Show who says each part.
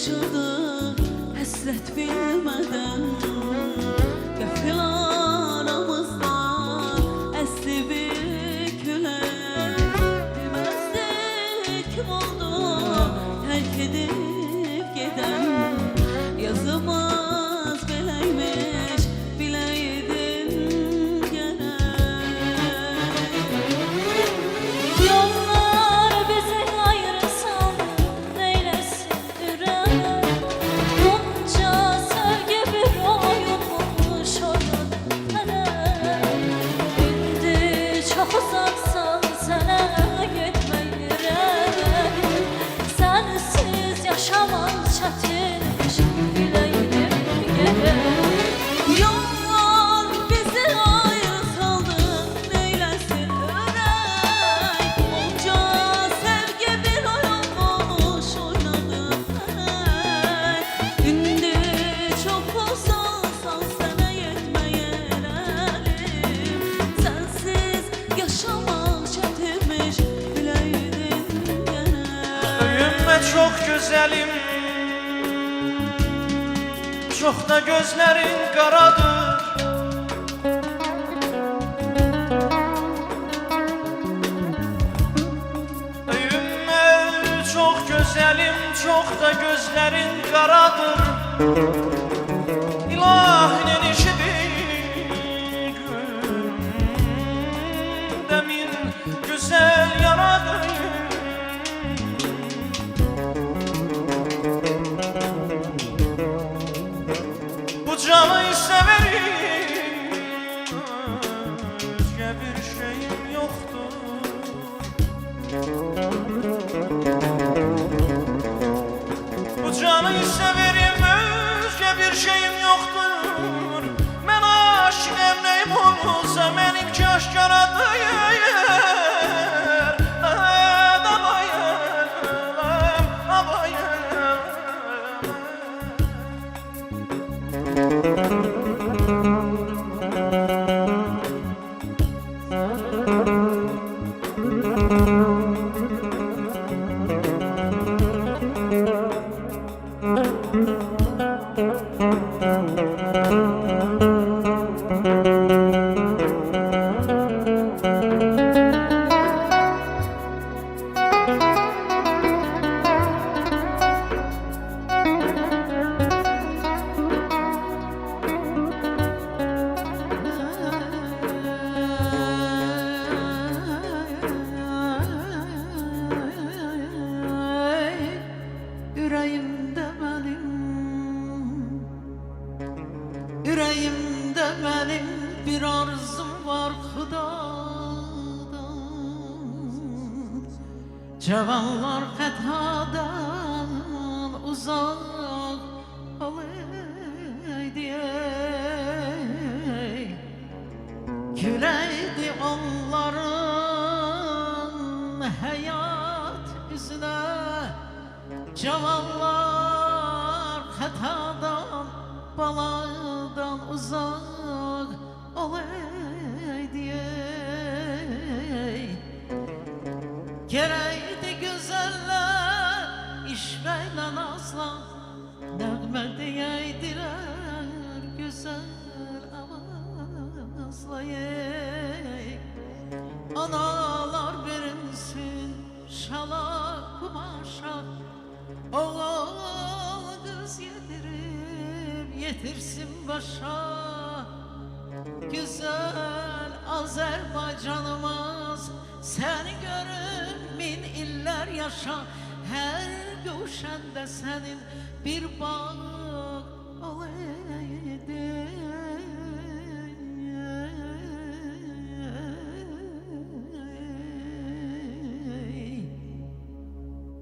Speaker 1: yaşadık həsrət bilmədən. Qəfil aramızdan əsli bir külək, bilməzdik kim oldu tərk edib gedən. Yazımız beləymiş, biləydin gərək.
Speaker 2: Yollar bizi ayırsan neyləsin ürək? Bunca sevgi bir oyunmuş orada hərək. İndi çox uzaqsan sənə getməyirəm. Sənsiz yaşamaq çətinmiş, biləydim gərək.
Speaker 1: Yollar bizi ayrı saldı, neyləsin ürək? Onca sevgi bir oyunmuş oynadı hərək. İndi çox uzaqsan sənə yetməyərəlim. Sənsiz yaşamaq çətinmiş, biləydin gərək.
Speaker 3: Öyünmə çox gözəlim, çox da gözlərin qaradır. Öyünmə çox gözəlim, çox da gözlərin qaradır. İlahinin işidir, gündəmin gözəl yaradır. Bu canı severim, özgə bir şeyim yoxdur. Bu canı severim, özgə bir şeyim yoxdur. Mən aşiqəm neyim olmuşsa mənimki aşkaradır.
Speaker 4: Yüreğimde benim bir arzum var Xudadan. Cavanlar xətadan uzaq olaydı. Güləydi onların həyat üzünə. Cavanlar xətadan, baladan uzaq olaydı. Gerəkdi gözəllər işvəylə nazlan, nəğmə deyəydilər gözəl avazla. Analar verilsin şala kumaşa, oğul qız yedirib yetirsin başa. Güzel Azərbaycanımız, səni görüb min illər yaşa. Hər gövşəndə sənin bir bağ olaydı.